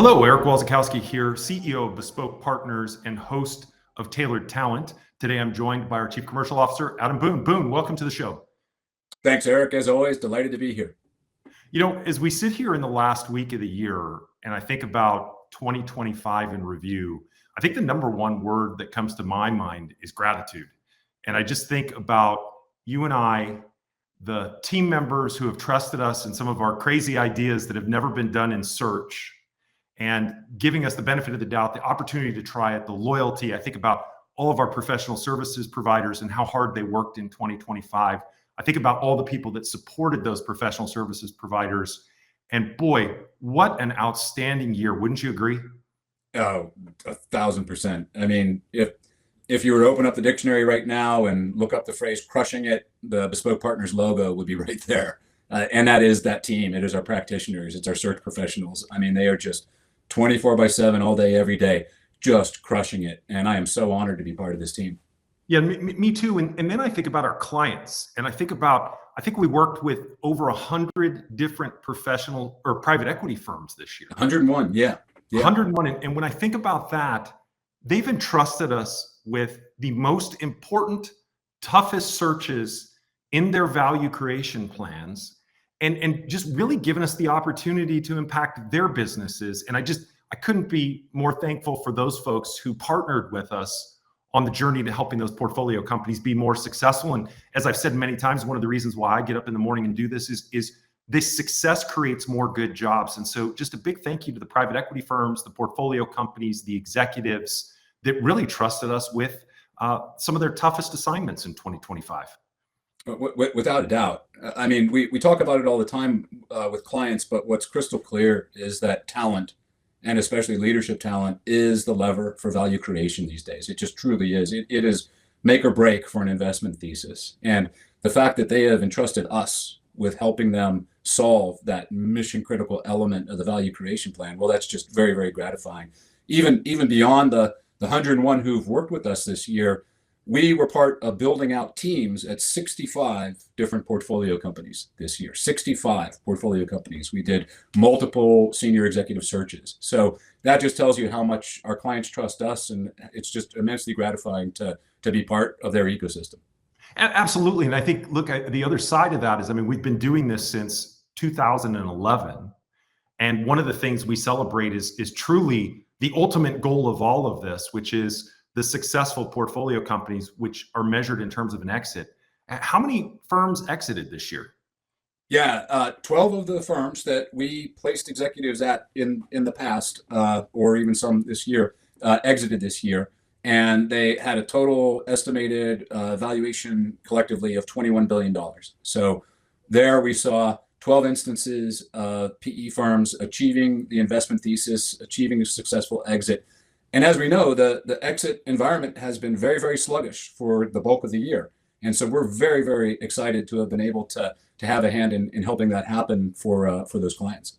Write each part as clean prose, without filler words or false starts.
Hello, Eric Walczykowski here, CEO of Bespoke Partners and host of Tailored Talent. Today, I'm joined by our Chief Commercial Officer, Adam Boone. Boone, welcome to the show. Thanks, Eric. As always, delighted to be here. You know, as we sit here in the last week of the year, and I think about 2025 in review, I think the number one word that comes to my mind is gratitude. And I just think about you and I, the team members who have trusted us in some of our crazy ideas that have never been done in search, and giving us the benefit of the doubt, the opportunity to try it, the loyalty. I think about all of our professional services providers and how hard they worked in 2025. I think about all the people that supported those professional services providers. And boy, what an outstanding year. Wouldn't you agree? Oh, 1,000%. I mean, if you were to open up the dictionary right now and look up the phrase crushing it, the Bespoke Partners logo would be right there. And that is that team. It is our practitioners. It's our search professionals. I mean, they are just 24/7, all day, every day, just crushing it. And I am so honored to be part of this team. Yeah, me too. And then I think about our clients, and I think we worked with over 100 different professional or private equity firms this year. 101, yeah. 101. And when I think about that, they've entrusted us with the most important, toughest searches in their value creation plans. And just really given us the opportunity to impact their businesses. And I couldn't be more thankful for those folks who partnered with us on the journey to helping those portfolio companies be more successful. And as I've said many times, one of the reasons why I get up in the morning and do this is this success creates more good jobs. And so just a big thank you to the private equity firms, the portfolio companies, the executives that really trusted us with some of their toughest assignments in 2025. Without a doubt. I mean, we talk about it all the time with clients, but what's crystal clear is that talent, and especially leadership talent, is the lever for value creation these days. It just truly is. It is make or break for an investment thesis. And the fact that they have entrusted us with helping them solve that mission critical element of the value creation plan, well, that's just very, very gratifying. Even beyond the 101 who've worked with us this year, we were part of building out teams at 65 different portfolio companies this year. 65 portfolio companies. We did multiple senior executive searches. So that just tells you how much our clients trust us, and it's just immensely gratifying to be part of their ecosystem. Absolutely. And I think, look, the other side of that is, I mean, we've been doing this since 2011. And one of the things we celebrate is truly the ultimate goal of all of this, which is the successful portfolio companies, which are measured in terms of an exit. How many firms exited this year? Yeah, 12 of the firms that we placed executives at in the past, or even some this year, exited this year. And they had a total estimated valuation collectively of $21 billion. So there we saw 12 instances of PE firms achieving the investment thesis, achieving a successful exit. And as we know, the exit environment has been very, very sluggish for the bulk of the year. And so we're very, very excited to have been able to have a hand in helping that happen for those clients.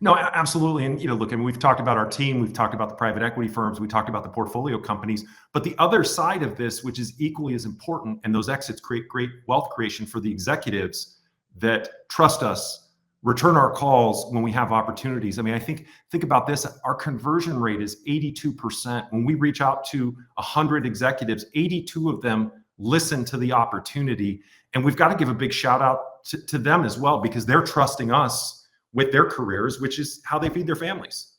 No, absolutely. And, you know, look, I mean, we've talked about our team, we've talked about the private equity firms, we talked about the portfolio companies, but the other side of this, which is equally as important, and those exits create great wealth creation for the executives that trust us, return our calls when we have opportunities. I mean, think about this. Our conversion rate is 82%. When we reach out to 100 executives, 82 of them listen to the opportunity. And we've got to give a big shout out to them as well, because they're trusting us with their careers, which is how they feed their families.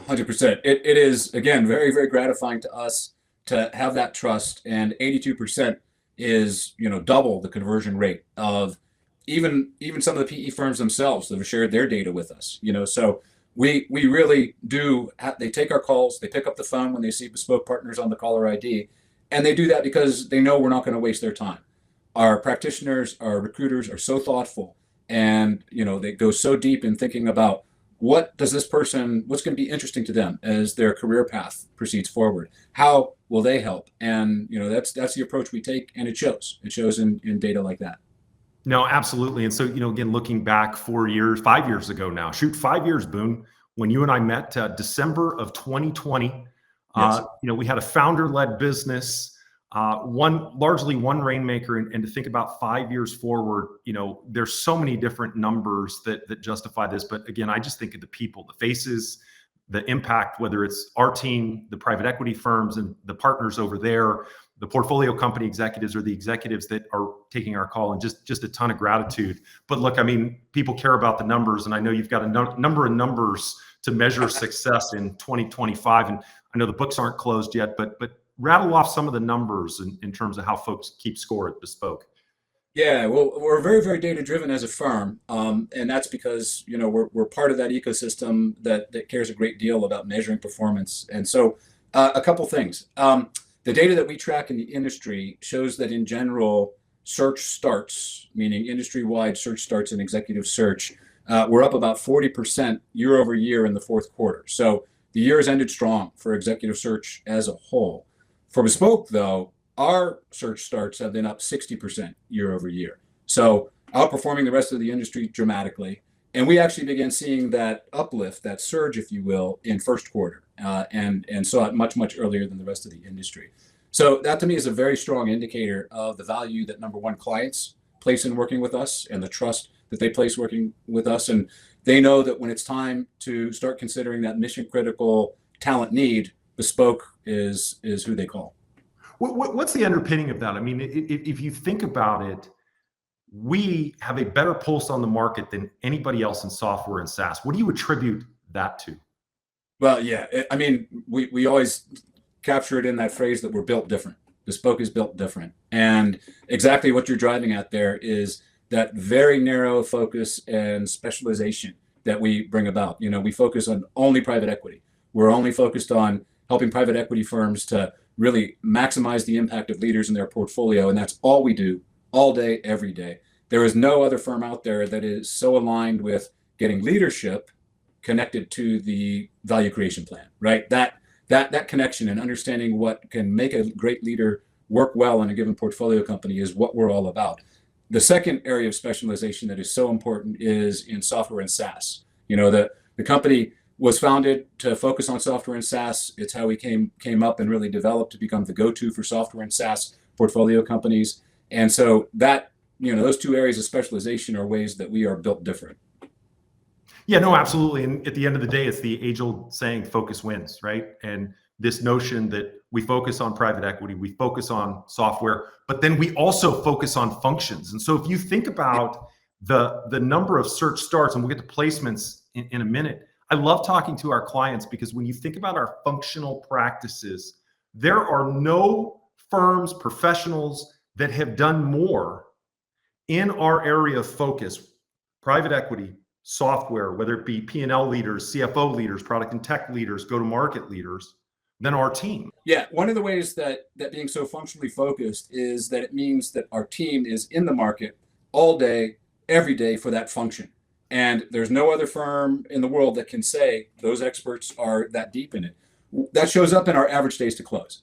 100%. It is, again, very, very gratifying to us to have that trust. And 82% is, double the conversion rate of even some of the PE firms themselves that have shared their data with us. So we really do. They take our calls. They pick up the phone when they see Bespoke Partners on the caller ID, and they do that because they know we're not going to waste their time. Our practitioners, our recruiters are so thoughtful, and they go so deep in thinking about what's going to be interesting to them as their career path proceeds forward. How will they help? And that's the approach we take, and it shows. It shows in data like that. No, absolutely. And so, again, looking back 5 years ago now, 5 years, Boone, when you and I met, December of 2020, Yes. we had a founder-led business, largely one rainmaker. And to think about 5 years forward, there's so many different numbers that justify this. But again, I just think of the people, the faces, the impact, whether it's our team, the private equity firms and the partners over there, the portfolio company executives or the executives that are taking our call, and just a ton of gratitude. But look, I mean, people care about the numbers, and I know you've got a number of numbers to measure success in 2025. And I know the books aren't closed yet, but rattle off some of the numbers in terms of how folks keep score at Bespoke. Yeah, well, we're very, very data driven as a firm, and that's because we're part of that ecosystem that cares a great deal about measuring performance. And so, a couple things. The data that we track in the industry shows that in general, search starts, meaning industry-wide search starts in executive search, we're up about 40% year over year in the fourth quarter. So the year has ended strong for executive search as a whole. For Bespoke, though, our search starts have been up 60% year over year. So outperforming the rest of the industry dramatically. And we actually began seeing that uplift, that surge, if you will, in first quarter, and saw it much, much earlier than the rest of the industry. So that to me is a very strong indicator of the value that, number one, clients place in working with us and the trust that they place working with us. And they know that when it's time to start considering that mission critical talent need, Bespoke is who they call. What's the underpinning of that? I mean, if you think about it, we have a better pulse on the market than anybody else in software and SaaS. What do you attribute that to? Well, yeah, I mean, we always capture it in that phrase that we're built different. Bespoke is built different. And exactly what you're driving at there is that very narrow focus and specialization that we bring about. We focus on only private equity. We're only focused on helping private equity firms to really maximize the impact of leaders in their portfolio. And that's all we do all day, every day. There is no other firm out there that is so aligned with getting leadership connected to the value creation plan, right? That connection and understanding what can make a great leader work well in a given portfolio company is what we're all about. The second area of specialization that is so important is in software and SaaS. The company was founded to focus on software and SaaS. It's how we came up and really developed to become the go-to for software and SaaS portfolio companies. And so that, those two areas of specialization are ways that we are built different. Yeah, no, absolutely. And at the end of the day, it's the age-old saying, focus wins, right? And this notion that we focus on private equity, we focus on software, but then we also focus on functions. And so if you think about the number of search starts, and we'll get to placements in a minute, I love talking to our clients because when you think about our functional practices, there are no firms, professionals that have done more in our area of focus, private equity, software, whether it be P&L leaders, CFO leaders, product and tech leaders, go-to-market leaders, than our team. Yeah, one of the ways that being so functionally focused is that it means that our team is in the market all day, every day for that function. And there's no other firm in the world that can say those experts are that deep in it. That shows up in our average days to close.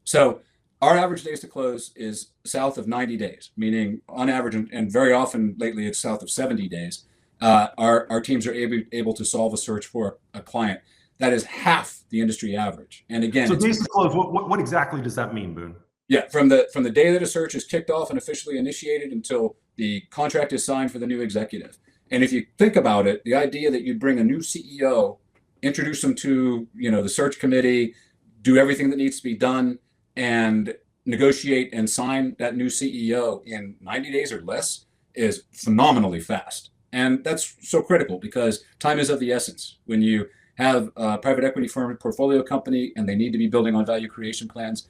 So our average days to close is south of 90 days, meaning on average, and very often lately it's south of 70 days. Our teams are able to solve a search for a client. That is half the industry average. And again, so days to close, what exactly does that mean, Boone? Yeah, from the day that a search is kicked off and officially initiated until the contract is signed for the new executive. And if you think about it, the idea that you'd bring a new CEO, introduce them to the search committee, do everything that needs to be done, and negotiate and sign that new CEO in 90 days or less is phenomenally fast. And that's so critical because time is of the essence. When you have a private equity firm, portfolio company, and they need to be building on value creation plans,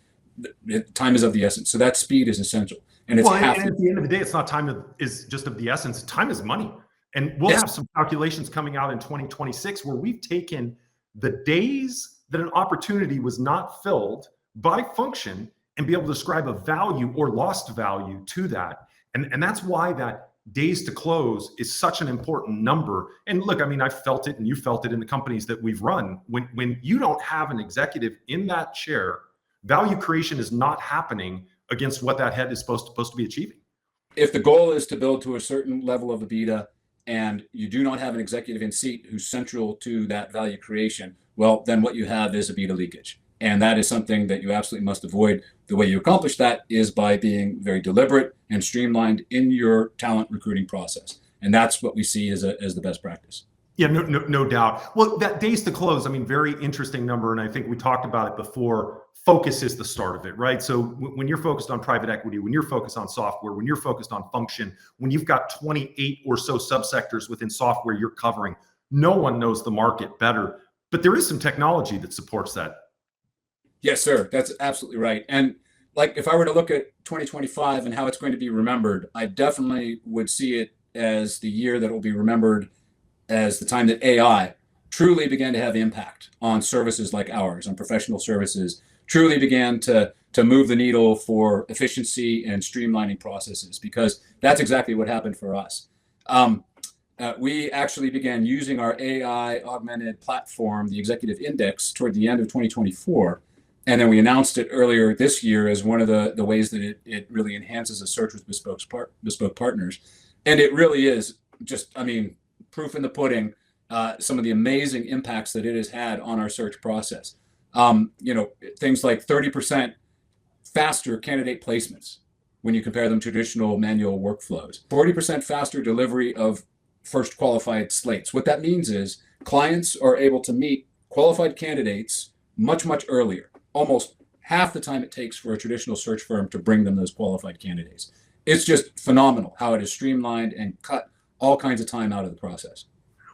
time is of the essence. So that speed is essential. And it's and at the end of the day, it's not time is just of the essence. Time is money. And we'll have some calculations coming out in 2026 where we've taken the days that an opportunity was not filled by function and be able to ascribe a value or lost value to that. And that's why that days to close is such an important number. And look, I mean, I felt it and you felt it in the companies that we've run. When you don't have an executive in that chair, value creation is not happening against what that head is supposed to be achieving. If the goal is to build to a certain level of EBITDA and you do not have an executive in seat who's central to that value creation, well, then what you have is EBITDA leakage. And that is something that you absolutely must avoid. The way you accomplish that is by being very deliberate and streamlined in your talent recruiting process. And that's what we see as the best practice. Yeah, no doubt. Well, that days to close, I mean, very interesting number. And I think we talked about it before. Focus is the start of it, right? So when you're focused on private equity, when you're focused on software, when you're focused on function, when you've got 28 or so subsectors within software you're covering, no one knows the market better. But there is some technology that supports that. Yes, sir. That's absolutely right. And like if I were to look at 2025 and how it's going to be remembered, I definitely would see it as the year that will be remembered as the time that AI truly began to have impact on services like ours, on professional services, truly began to move the needle for efficiency and streamlining processes, because that's exactly what happened for us. We actually began using our AI augmented platform, the Executive Index, toward the end of 2024. And then we announced it earlier this year as one of the ways that it really enhances a search with Bespoke Partners. And it really is just, I mean, proof in the pudding, some of the amazing impacts that it has had on our search process. Things like 30% faster candidate placements when you compare them to traditional manual workflows, 40% faster delivery of first qualified slates. What that means is clients are able to meet qualified candidates much, much earlier, almost half the time it takes for a traditional search firm to bring them those qualified candidates. It's just phenomenal how it is streamlined and cut all kinds of time out of the process.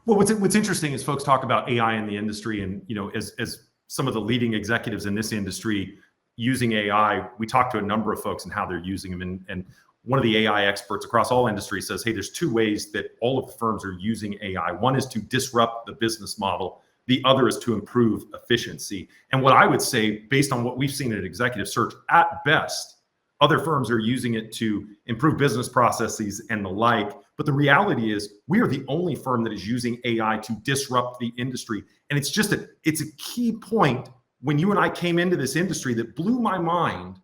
Well, what's interesting is folks talk about AI in the industry, and as some of the leading executives in this industry using AI, we talk to a number of folks and how they're using them. And one of the AI experts across all industries says, hey, there's two ways that all of the firms are using AI. One is to disrupt the business model. The other is to improve efficiency. And what I would say, based on what we've seen at Executive Search, at best, other firms are using it to improve business processes and the like. But the reality is we are the only firm that is using AI to disrupt the industry. And it's a key point when you and I came into this industry that blew my mind,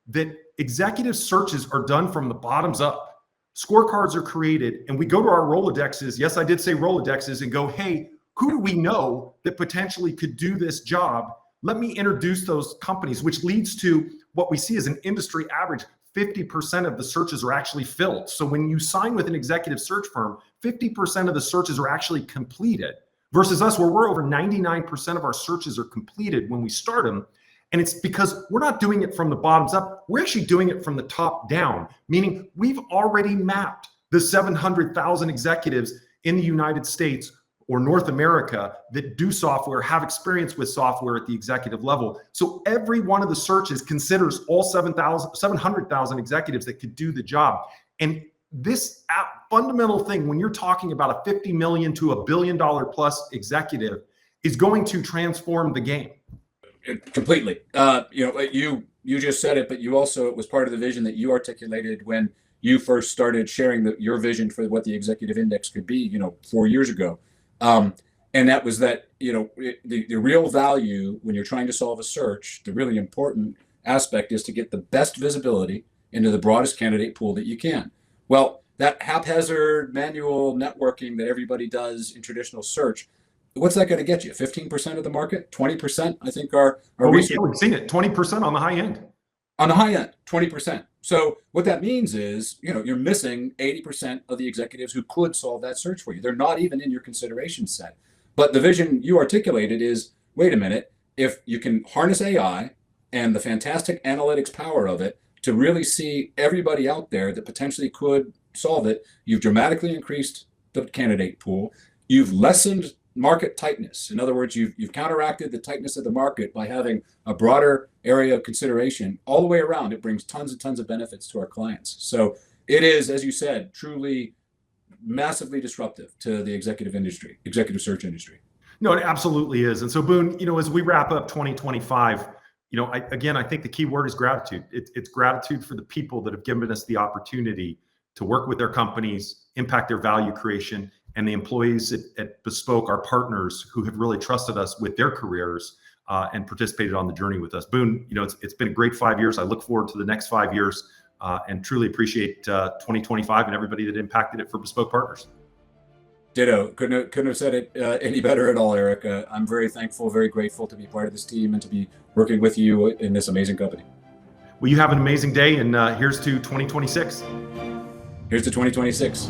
that executive searches are done from the bottoms up. Scorecards are created and we go to our Rolodexes. Yes, I did say Rolodexes, and go, hey, who do we know that potentially could do this job? Let me introduce those companies, which leads to what we see as an industry average. 50% of the searches are actually filled. So when you sign with an executive search firm, 50% of the searches are actually completed, versus us, where we're over 99% of our searches are completed when we start them. And it's because we're not doing it from the bottoms up. We're actually doing it from the top down, meaning we've already mapped the 700,000 executives in the United States or North America that do software, have experience with software at the executive level. So every one of the searches considers all 700,000 executives that could do the job. And this fundamental thing, when you're talking about a $50 million to $1 billion plus executive, is going to transform the game. Completely. You just said it, but you also, it was part of the vision that you articulated when you first started sharing your vision for what the Executive Index could be, 4 years ago. And that was that, the real value when you're trying to solve a search, the really important aspect is to get the best visibility into the broadest candidate pool that you can. Well, that haphazard manual networking that everybody does in traditional search, what's that going to get you? 15% of the market? 20%? I think our research. We've seen it, 20% on the high end. On the high end, 20%. So what that means is, you're missing 80% of the executives who could solve that search for you. They're not even in your consideration set. But the vision you articulated is, wait a minute, if you can harness AI and the fantastic analytics power of it to really see everybody out there that potentially could solve it, you've dramatically increased the candidate pool. You've lessened market tightness. In other words, you've counteracted the tightness of the market by having a broader area of consideration all the way around. It brings tons and tons of benefits to our clients. So it is, as you said, truly massively disruptive to the executive search industry. No, it absolutely is. And so Boone, as we wrap up 2025, I think the key word is gratitude. It's gratitude for the people that have given us the opportunity to work with their companies, impact their value creation, and the employees at Bespoke, our partners, who have really trusted us with their careers and participated on the journey with us. Boone, it's been a great 5 years. I look forward to the next 5 years and truly appreciate 2025 and everybody that impacted it for Bespoke Partners. Ditto. Couldn't have said it any better at all, Eric. I'm very thankful, very grateful to be part of this team and to be working with you in this amazing company. Well, you have an amazing day, and here's to 2026. Here's to 2026.